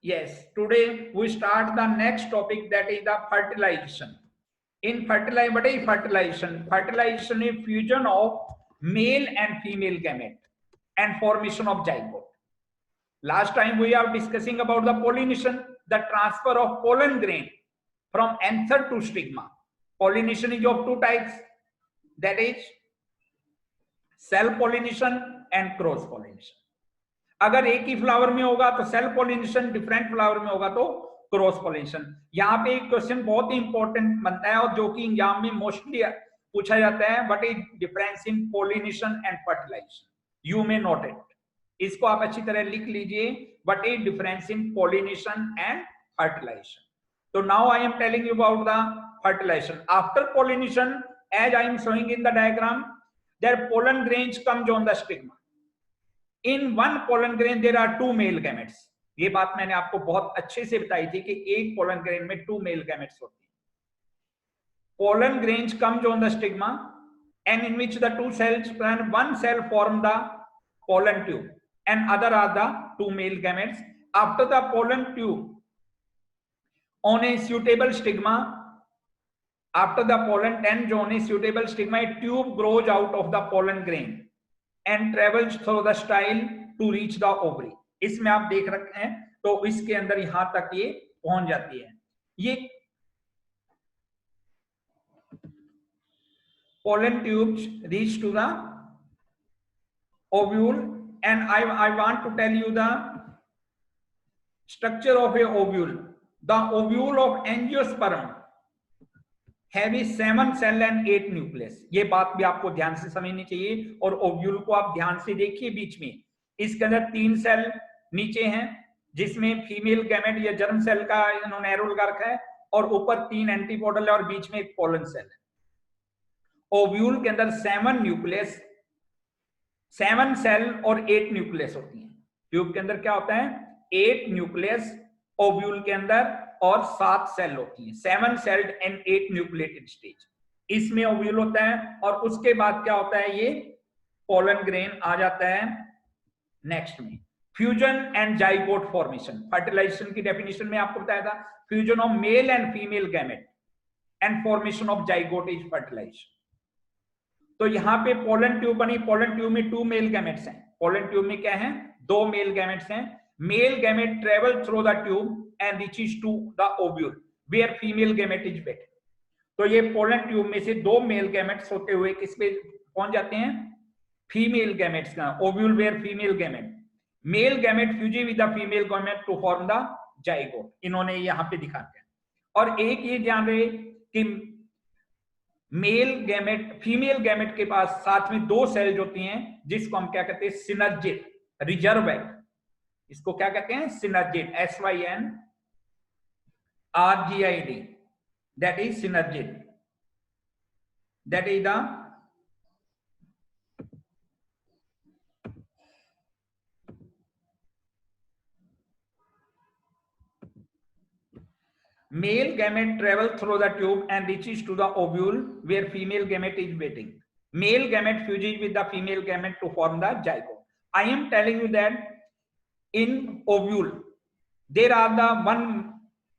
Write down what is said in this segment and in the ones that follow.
Yes, today we start the next topic, that is the fertilization. In fertilization, what is fertilization? Fertilization is fusion of male and female gamete and formation of zygote. Last time we are discussing about the pollination, the transfer of pollen grain from anther to stigma. Pollination is of two types, that is self pollination and cross pollination. अगर एक ही flower में होगा तो self pollination, different flower में होगा तो cross pollination. यहाँ पे एक क्वेश्चन बहुत ही इंपॉर्टेंट बनता है और जो कि एग्जाम में मोस्टली पूछा जाता है, what is difference in pollination and fertilization. You may note it, इसको आप अच्छी तरह लिख लीजिए, what is difference in pollination and fertilization. तो now I am telling you about the fertilization. After pollination, as I am showing in the diagram, there pollen grains comes on the stigma. In one pollen grain there are two male gametes. ये बात मैंने आपको बहुत अच्छे से बताई थी कि एक pollen grain में two male gametes होते हैं. Pollen grains comes on the stigma and in which the two cells and one cell form the pollen tube and other are the two male gametes. After the pollen tube on a suitable stigma, after the pollen tends on a suitable stigma, a tube grows out of the pollen grain and travels through the style to reach the ovary. इसमें आप देख रखे हैं तो इसके अंदर यहां तक ये पहुंच जाती है. ये pollen tubes reach to the ovule and I want to tell you the structure of a ovule. The ovule of angiosperm have a 7 cell and 8 nucleus. ये बात भी आपको ध्यान से समझनी चाहिए और ओव्यूल को आप ध्यान से देखिए. बीच में इसके अंदर 3 सेल नीचे हैं जिसमें फीमेल गैमेट या जर्म सेल का इन्होंने एरो लगा रखा है और ऊपर 3 एंटीपोडल है और बीच में एक पोलन सेल है. ओव्यूल के अंदर 7 न्यूक्लियस, 7 सेल और 8 न्यूक्लियस होती हैं. ट्यूब के अंदर क्या होता है? 8 न्यूक्लियस ओव्यूल के अंदर और 7 सेल होती हैं. 7 सेल्ड एंड 8 न्यूक्लिएटेड स्टेज, इसमें ओव्यूल होता है. और उसके बाद क्या होता है? ये पोलन ग्रेन आ जाता है नेक्स्ट में. Fusion and zygote formation. Fertilisation की डेफिनेशन में आपको बताया था, fusion of male and female gamete and formation of zygote is fertilisation. तो यहाँ पे पोलन ट्यूब बनी. पोलन ट्यूब में 2 मेल गैमेट्स हैं. पोलन ट्यूब में क्या है? 2 मेल गैमेट्स हैं. Male gamete travel through the tube and reaches to the ovule where female gamete is better. तो ये पोलन ट्यूब में से 2 मेल गैमेट्स होते हुए किस पे पहुंच जाते हैं? फीमेल गैमेट्स का ovule where female gamete. Male gamete fuse with the female gamete to form the zygote. इन्होंने यहाँ पे दिखाते हैं. और एक ये ध्यान रहे कि मेल गैमेट फीमेल गैमेट के पास साथ में 2 सेल्स होती हैं जिसको हम क्या कहते हैं? Synergid reserve egg. इसको क्या कहते हैं? Synergid. SYNRGID. that is synergid. That is the male gamete travel through the tube and reaches to the ovule where female gamete is waiting. Male gamete fuses with the female gamete to form the zygote. I am telling you that in ovule there are the one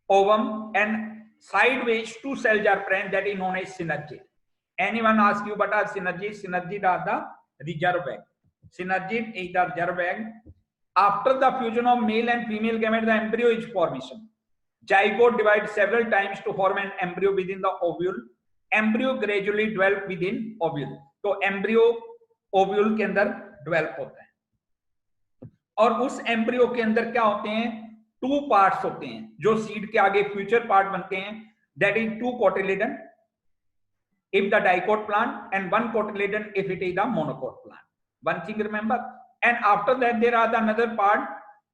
ovum and sideways 2 cells are present, that is known as synergid. Anyone ask you what are synergid? Synergid are the reserve egg. Synergid is the reserve egg. After the fusion of male and female gamete, the embryo is formation. Zygote divides several times to form an embryo within the ovule. Embryo gradually develop within ovule. तो embryo ovule के अंदर develop होता है और उस embryo के अंदर क्या होते हैं? 2 पार्ट्स होते हैं जो सीड के आगे फ्यूचर पार्ट बनते हैं. That is 2 cotyledon if the dicot plant and 1 cotyledon if it is the monocot plant. One thing remember. And after that there are the another part,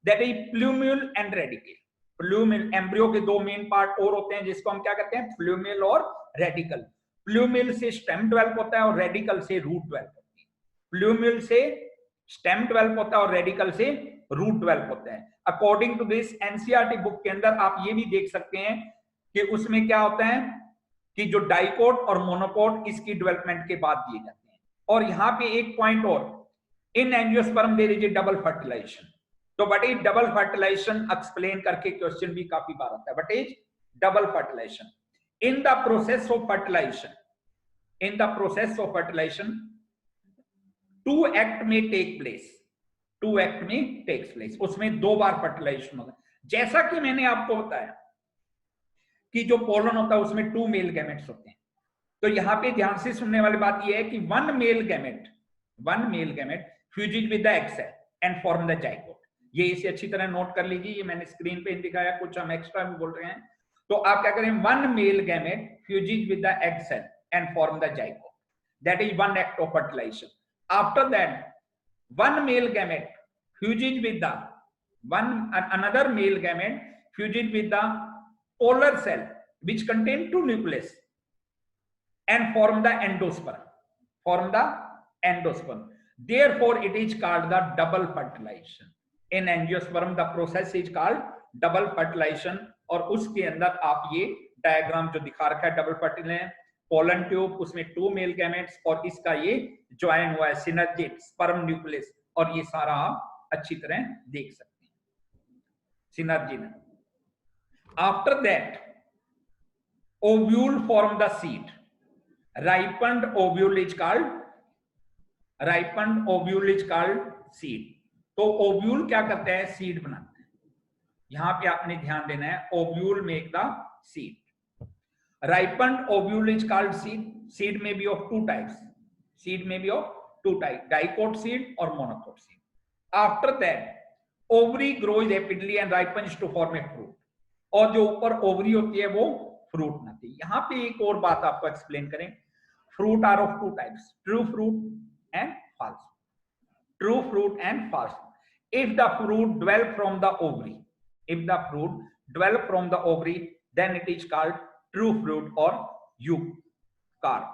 that is plumule and radicle. Plumule embryo के 2 main part और होते हैं जिसको हम क्या कहते हैं? Plumule और रेडिकल. प्लूम्यूल से स्टेम डेवलप होता है और रेडिकल से रूट डेवलप होती है. प्लूम्यूल से स्टेम डेवलप होता है और रेडिकल से रूट डेवलप होता है. According to this NCERT book के अंदर आप ये भी देख सकते हैं कि उसमें क्या होता है कि जो डाइकोट और मोनोकोट इसकी डेवलपमेंट के बाद दिए जाते हैं. और यहाँ पे एक पॉइंट और, in angiosperm there is a double fertilization. तो what is double fertilization explain करके क्वेश्चन भी काफी बार आता है. What is double fertilization? In the process of fertilization, in the process of fertilization two act में टेक प्लेस, टू एक्ट में takes place. उसमें 2 बार फर्टिलाइजेशन होता है. जैसा कि मैंने आपको बताया कि जो पोलन होता है उसमें 2 मेल गैमेट्स होते हैं. तो यहां पे ध्यान से सुनने वाली बात यह है कि one male gamete fuses with the egg cell and form the zygote. ये इसे अच्छी तरह नोट कर लीजिए. ये मैंने स्क्रीन पे दिखाया, कुछ हम एक्स्ट्रा भी बोल रहे हैं. तो आप क्या करें, one male gamete fuses with the egg cell and form the zygote. That is one act of fertilisation. After that one male gamete fuses with the another male gamete fuses with the polar cell which contain 2 nucleus and form the endosperm. Therefore it is called the double fertilization. In angiosperm the process is called double fertilization. और उसके अंदर आप ये diagram जो दिखा रखा है double fertilisation, pollen tube, उसमें 2 मेल गैमेट्स और इसका ये ज्वाइन हुआ है सिनर्जिड स्पर्म न्यूक्लियस. और ये सारा आप अच्छी तरह देख सकते हैं synergid. After that ovule form the seed. ripened ovule is called seed. तो ओव्यूल क्या करते हैं, सीड बनाते हैं. यहां पे आपने ध्यान देना है, ovule make the seed. ripened ovule is called seed. Seed may be of 2 types. Dicot seed or monocot seed. After that, ovary grows rapidly and ripens to form a fruit. और जो ऊपर ओवरी होती है वो fruit बनाती है. यहां पे एक और बात आपको एक्सप्लेन करें. Fruit are of 2 types, true fruit and false. True fruit and false. If the fruit develop from the ovary, then it is called true fruit or eucarp.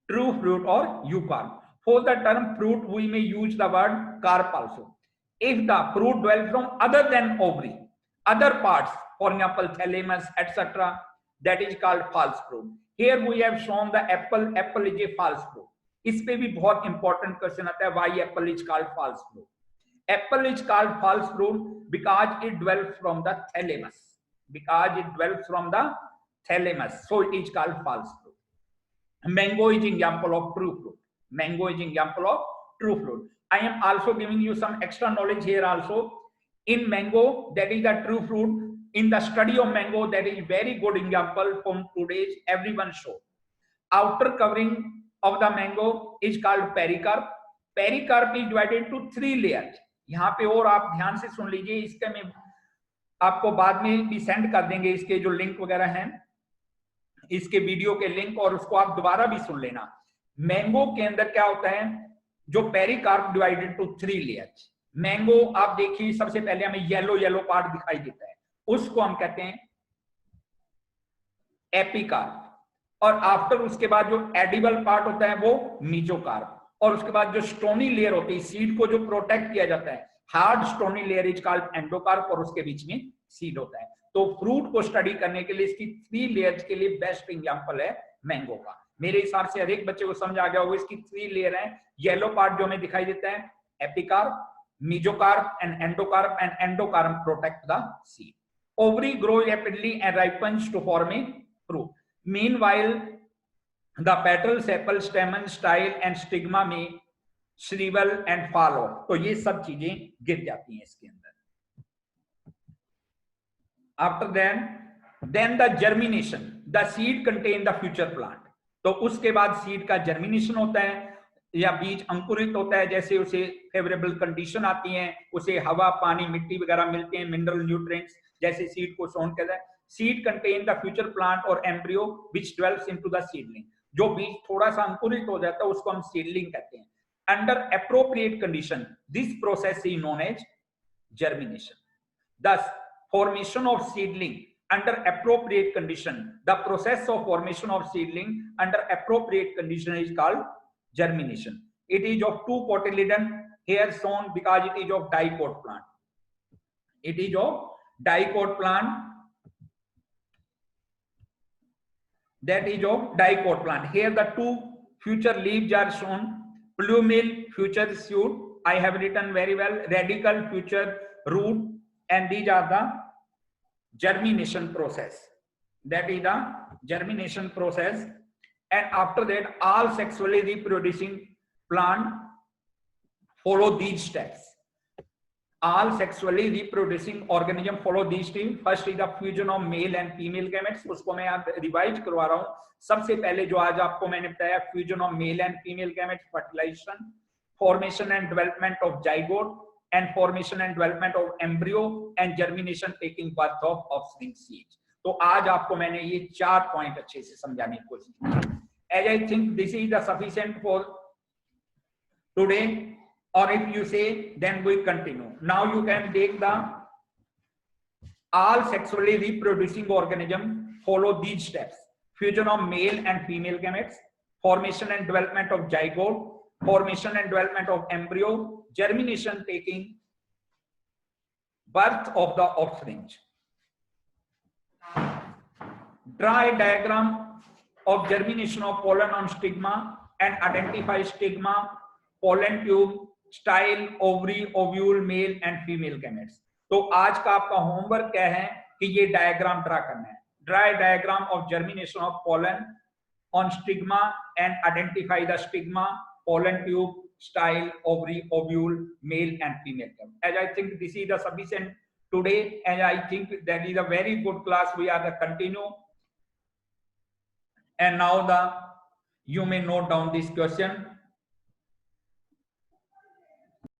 True fruit or eucarp. For the term fruit we may use the word carp also. If the fruit develops from other than ovary, other parts, for example thalamus etc., that is called false fruit. Here we have shown the apple. Apple is a false fruit. इस पे भी बहुत important question आता है, why apple is called false fruit. Apple is called false fruit because it develops from the thalamus. So it is called false fruit. Mango is example of true fruit. I am also giving you some extra knowledge here also. In mango, that is the true fruit. In the study of mango, that is very good example from today's everyone show. Outer covering of the mango is called pericarp. Pericarp is divided into 3 layers. यहाँ पे और आप ध्यान से सुन लीजिए, इसके में आपको बाद में भी सेंड कर देंगे इसके जो लिंक वगैरह हैं, इसके वीडियो के लिंक, और उसको आप दोबारा भी सुन लेना. मैंगो के अंदर क्या होता है, जो pericarp divided to 3 layers. Mango आप देखिए, सबसे पहले हमें येलो पार्ट दिखाई देता है, उसको हम कहते हैं एपिकार्प. और आफ्टर उसके बाद जो एडिबल पार्ट होता है वो मीजोकार्प. और उसके बाद जो स्टोनी लेयर होती है, सीड को जो प्रोटेक्ट किया जाता है, hard stony layer is called endocarp, और उसके बीच में सीड होता है. तो फ्रूट को स्टडी करने के लिए इसकी 3 लेयर्स के लिए बेस्ट एग्जांपल है मैंगो का. मेरे हिसाब से हर एक बच्चे को समझ आ गया होगा. इसकी 3 लेयर है. येलो पार्ट जो हमें दिखाई देता है epicarp, mesocarp and endocarp protect the seed. Ovary grows rapidly and ripens to form a fruit. Meanwhile, the petals, sepal, stamen, style and stigma may shrivel and fall off. तो ये सब चीजें गिर जाती हैं इसके अंदर. After then the germination. The seed contain the future plant. तो उसके बाद सीड का जर्मिनेशन होता है या बीज अंकुरित होता है. जैसे उसे फेवरेबल कंडीशन आती है, उसे हवा, पानी, मिट्टी वगैरह मिलते हैं, मिनरल न्यूट्रिएंट्स, जैसे सीड को सोन कहता है. Seed contain the future plant और embryo which develops into the seedling. जो बीज थोड़ा सा अंकुरित हो जाता है उसको हम सीडलिंग कहते हैं. Under appropriate condition this process is known as germination. दस formation of seedling under appropriate condition. The process of formation of seedling under appropriate condition is called germination. It is of 2 cotyledon here shown because it is of dicot plant. It is of dicot plant. That is of dicot plant. Here the 2 future leaves are shown. Plumule future shoot. I have written very well. Radical future root, and these are the germination process. That is the germination process. And after that, all sexually reproducing plant follow these steps. All sexually reproducing organism follow these steps. First is the fusion of male and female gametes. उसको मैं आप revise करवा रहा हूँ. सबसे पहले जो आज आपको मैंने बताया, fusion of male and female gametes, fertilization, formation and development of zygote, and formation and development of embryo, and germination taking birth of offspring seeds. तो आज आपको मैंने ये 4 पॉइंट अच्छे से समझाने की कोशिश की. As I think this is the sufficient for today, or if you say, then we continue. Now you can take the all sexually reproducing organism follow these steps: fusion of male and female gametes, formation and development of zygote, formation and development of embryo, germination taking birth of the offspring. Draw a diagram of germination of pollen on stigma and identify stigma, pollen tube, style, ovary, ovule, male and female gametes. तो आज का आपका homework क्या है कि ये diagram draw करना है. Draw a diagram of germination of pollen on stigma and identify the stigma, pollen tube, style, ovary, ovule, male and female gamete. As I think this is the sufficient today, and I think that is a very good class. We are the continue. And now you may note down this question.